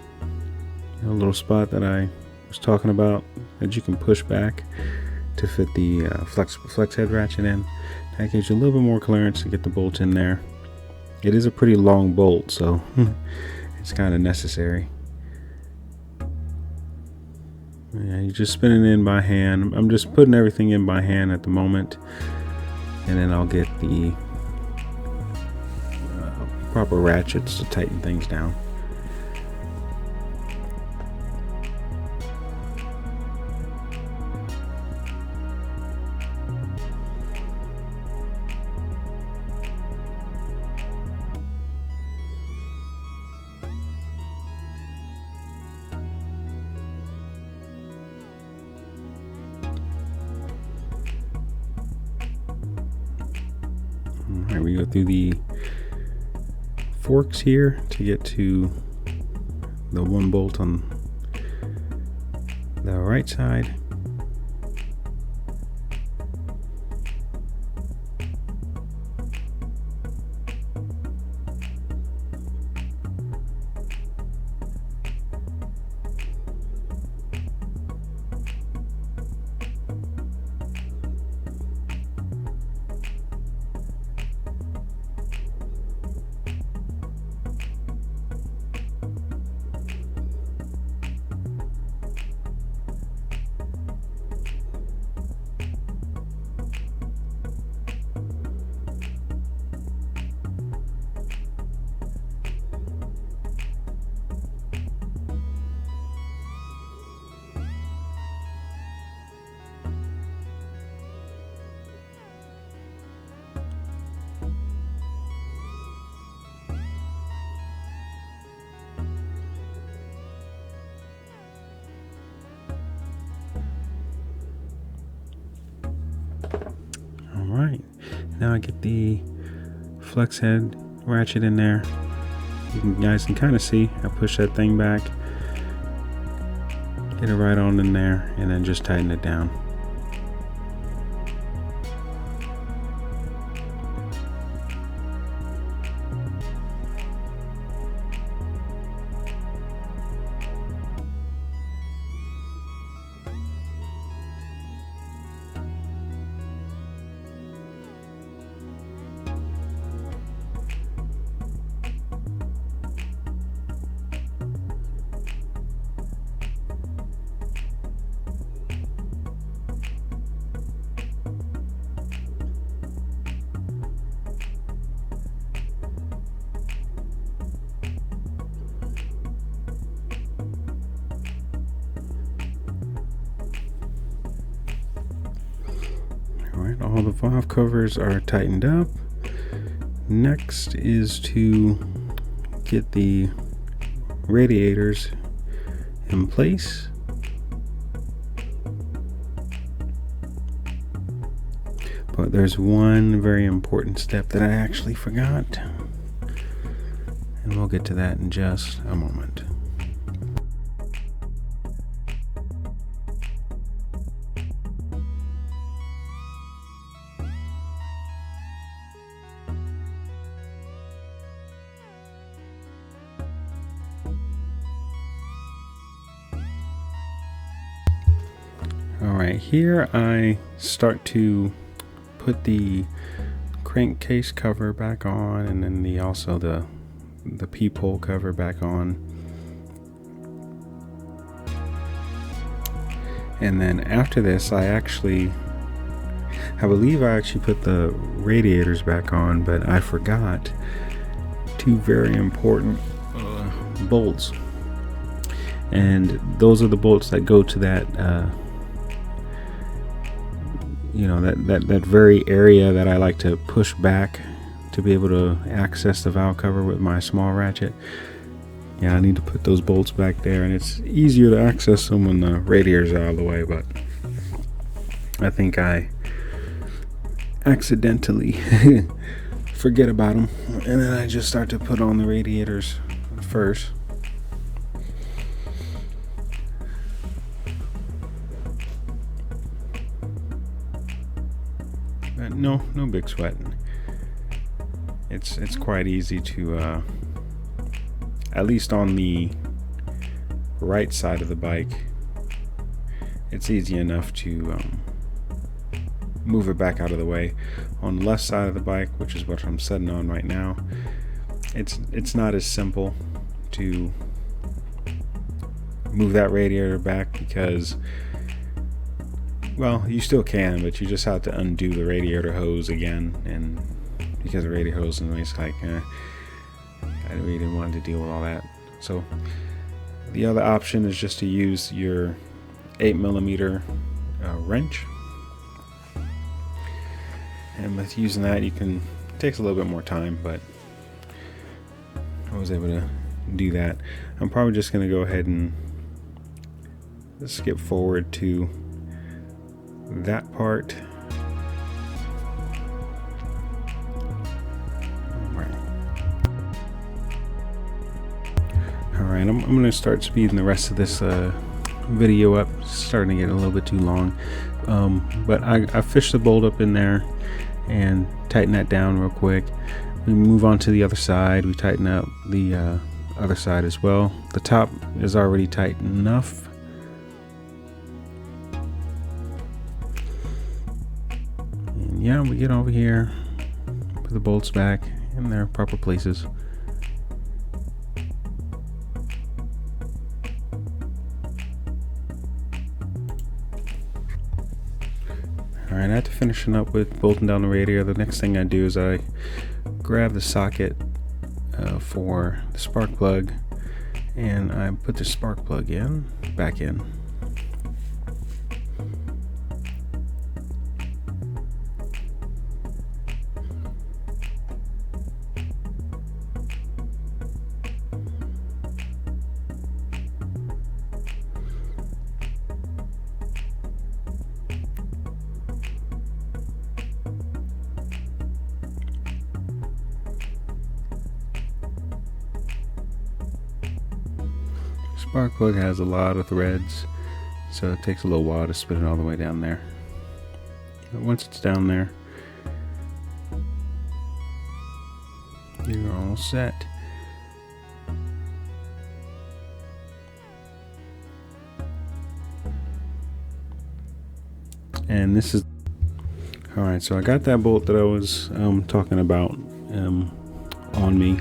little spot that I was talking about that you can push back to fit the flex head ratchet in, that gives you a little bit more clearance to get the bolt in there. It is a pretty long bolt, so it's kind of necessary. Yeah, you just spin it in by hand. I'm just putting everything in by hand at the moment, and then I'll get the proper ratchets to tighten things down. Alright, we go through the forks here to get to the one bolt on the right side. All right, now I get the flex head ratchet in there. You guys can kind of see I push that thing back, get it right on in there, and then just tighten it down. Alright, all the valve covers are tightened up. Next is to get the radiators in place. But there's one very important step that I actually forgot. And we'll get to that in just a moment. Alright, here I start to put the crankcase cover back on, and then also the peephole cover back on. And then after this, I believe I actually put the radiators back on, but I forgot two very important bolts. And those are the bolts that go to that that very area that I like to push back to be able to access the valve cover with my small ratchet. Yeah, I need to put those bolts back there, and it's easier to access them when the radiators are out of the way, but I think I accidentally forget about them, and then I just start to put on the radiators first. But no big sweat. It's quite easy to at least on the right side of the bike, it's easy enough to move it back out of the way. On the left side of the bike, which is what I'm sitting on right now, it's not as simple to move that radiator back, because, well, you still can, but you just have to undo the radiator hose again, and because the radiator hose is like, I really didn't want to deal with all that. So the other option is just to use your 8mm wrench, and with using that, it takes a little bit more time, but I was able to do that. I'm probably just going to go ahead and skip forward to that part. Alright, I'm going to start speeding the rest of this video up. It's starting to get a little bit too long. But I fished the bolt up in there and tighten that down real quick. We move on to the other side. We tighten up the other side as well. The top is already tight enough. And yeah, we get over here, put the bolts back in their proper places. Alright, after finishing up with bolting down the radiator, the next thing I do is I grab the socket for the spark plug, and I put the spark plug back in. spark plug has a lot of threads, so it takes a little while to spin it all the way down there. But once it's down there, you're all set. And this is alright, so I got that bolt that I was talking about on me.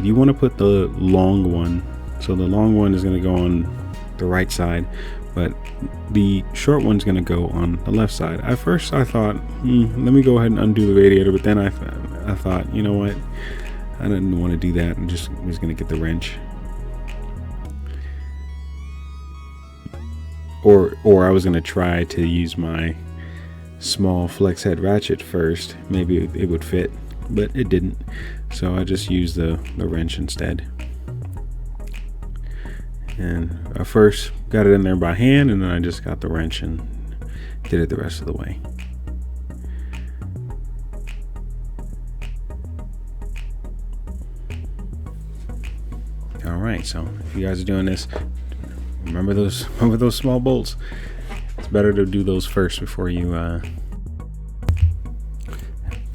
You want to put the long one, so the long one is going to go on the right side, but the short one's going to go on the left side. At first I thought, let me go ahead and undo the radiator, but then I thought, you know what, I didn't want to do that, and just was going to get the wrench. Or I was going to try to use my small flex head ratchet first. Maybe it would fit, but it didn't. So I just used the wrench instead. And I first got it in there by hand, and then I just got the wrench and did it the rest of the way. Alright, so if you guys are doing this, remember those small bolts. It's better to do those first before you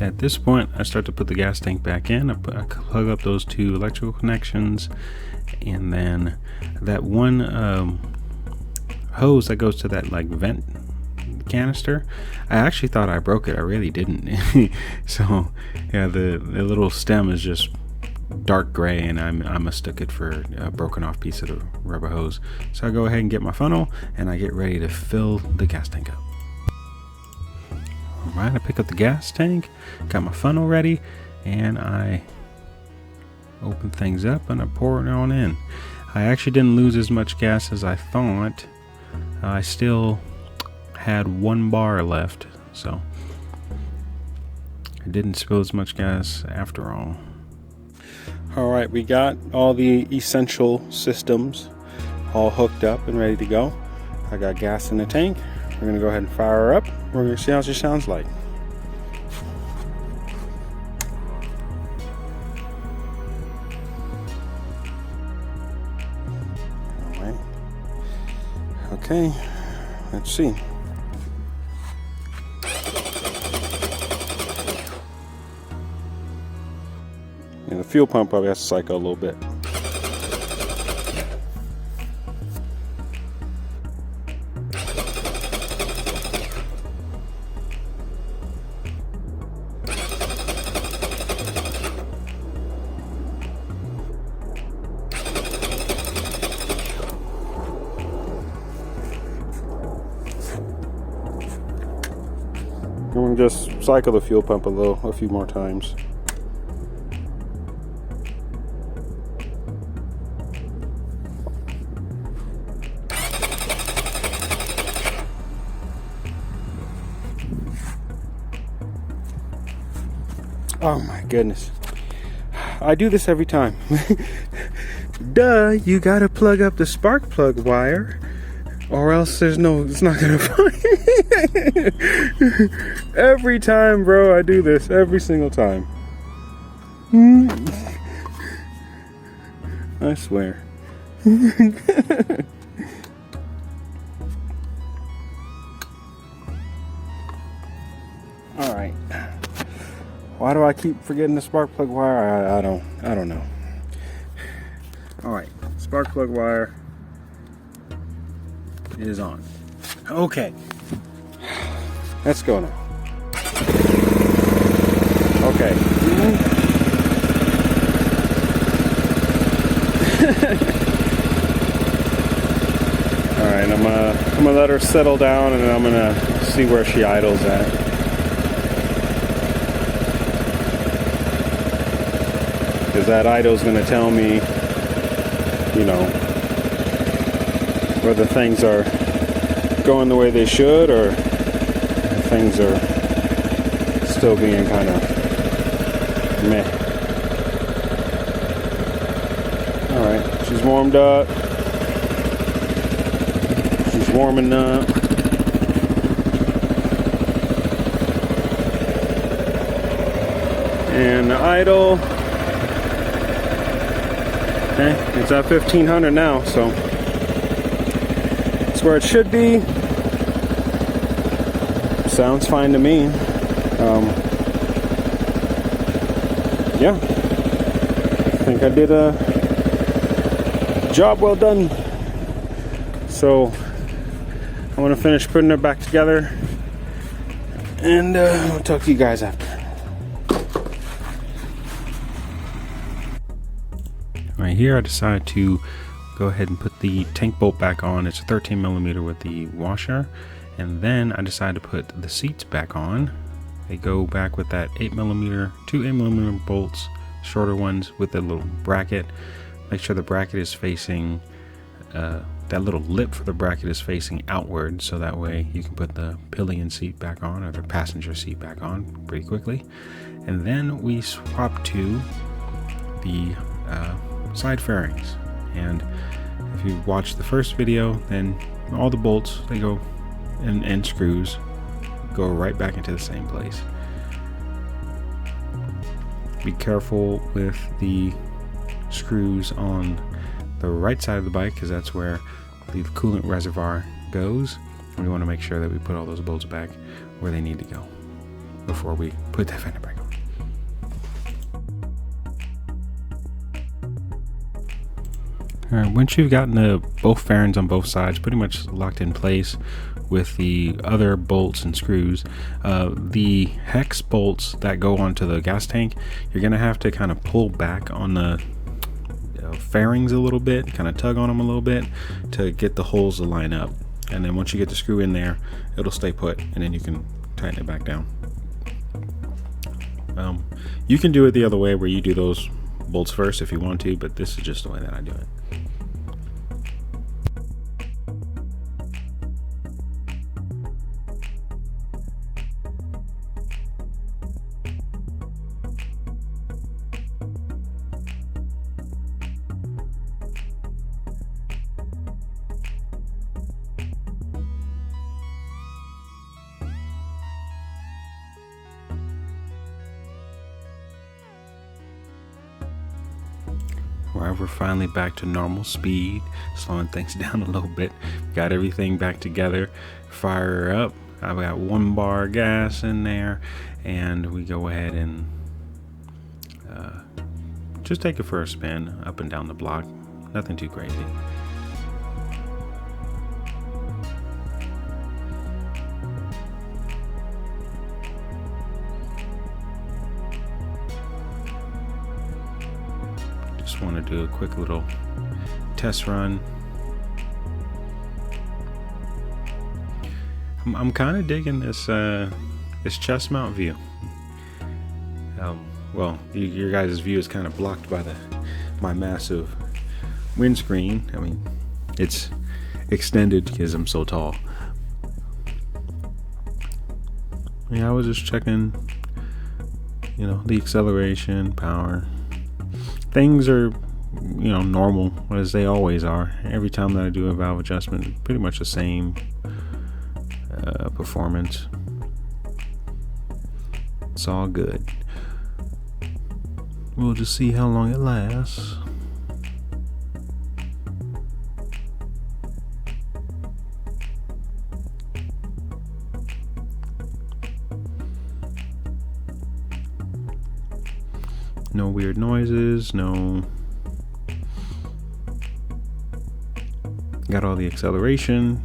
at this point I start to put the gas tank back in. I plug up those two electrical connections, and then that one hose that goes to that like vent canister, I actually thought I broke it. I really didn't. So yeah, the little stem is just dark gray, and I mistook it for a broken off piece of the rubber hose. So I go ahead and get my funnel, and I get ready to fill the gas tank up. Alright, I pick up the gas tank, got my funnel ready, and I open things up and I pour it on in. I actually didn't lose as much gas as I thought. I still had 1 bar left, so I didn't spill as much gas after all. Alright, we got all the essential systems all hooked up and ready to go. I got gas in the tank. We're going to go ahead and fire her up. We're going to see how she sounds like. Alright. Okay, let's see. And the fuel pump probably has to cycle a little bit. I'm going to just cycle the fuel pump a few more times. Oh my goodness. I do this every time. Duh, you gotta plug up the spark plug wire, or else it's not gonna fire. Every time, bro, I do this every single time. I swear. All right. Why do I keep forgetting the spark plug wire? I don't know. All right, spark plug wire is on. Okay, let's go now. Okay. All right, I'm gonna let her settle down, and then I'm gonna see where she idles at. Because that idle is going to tell me, you know, whether things are going the way they should, or things are still being kind of meh. Alright, she's warmed up. She's warming up. And the idle Okay, it's at 1500 now, so it's where it should be. Sounds fine to me. Yeah, I think I did a job well done. So I'm gonna finish putting it back together, and I'll talk to you guys after. Right here, I decided to go ahead and put the tank bolt back on. It's a 13 millimeter with the washer, and then I decided to put the seats back on. They go back with that 8 millimeter, 2 8 millimeter bolts, shorter ones with the little bracket. Make sure the bracket is facing, that little lip for the bracket is facing outward, so that way you can put the pillion seat back on, or the passenger seat back on pretty quickly. And then we swap to the side fairings. And if you watch the first video, then all the bolts, they go and screws go right back into the same place. Be careful with the screws on the right side of the bike, because that's where the coolant reservoir goes. We want to make sure that we put all those bolts back where they need to go before we put that fender brake on. Alright, once you've gotten the both fairings on both sides pretty much locked in place with the other bolts and screws, the hex bolts that go onto the gas tank, you're going to have to kind of pull back on the fairings a little bit, kind of tug on them a little bit to get the holes to line up. And then once you get the screw in there, it'll stay put, and then you can tighten it back down. You can do it the other way, where you do those bolts first if you want to, but this is just the way that I do it. Alright, we're finally back to normal speed, slowing things down a little bit. Got everything back together. Fire her up. I've got 1 bar gas in there, and we go ahead and just take it for a spin up and down the block. Nothing too crazy. Just want to do a quick little test run. I'm kind of digging this this chest mount view. Well, your guys' view is kind of blocked by my massive windscreen. I mean, it's extended because I'm so tall. Yeah, I was just checking, you know, the acceleration, power. Things are, you know, normal as they always are. Every time that I do a valve adjustment, pretty much the same performance. It's all good. We'll just see how long it lasts. No weird noises, no. Got all the acceleration.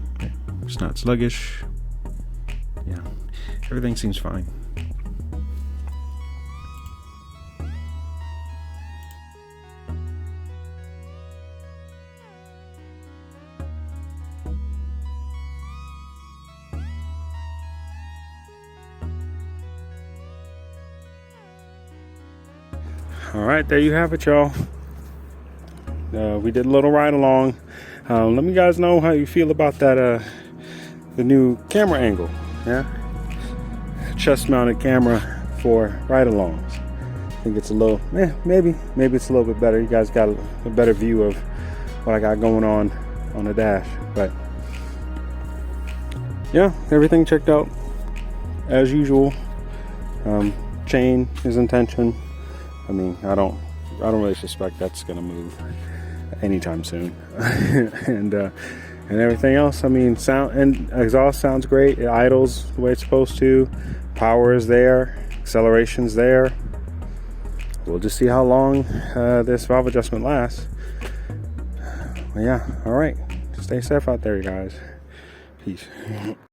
It's not sluggish. Yeah, everything seems fine. All right, there you have it, y'all. We did a little ride along. Let me guys know how you feel about that, the new camera angle. Yeah, chest mounted camera for ride-alongs. I think it's a little, maybe it's a little bit better. You guys got a better view of what I got going on the dash. But yeah, everything checked out as usual. Chain is in tension. I mean, I don't really suspect that's gonna move. anytime soon. and everything else, I mean, sound and exhaust sounds great. It idles the way it's supposed to. Power is there, acceleration's there. We'll just see how long this valve adjustment lasts. Well, yeah, all right. Stay safe out there, you guys. Peace.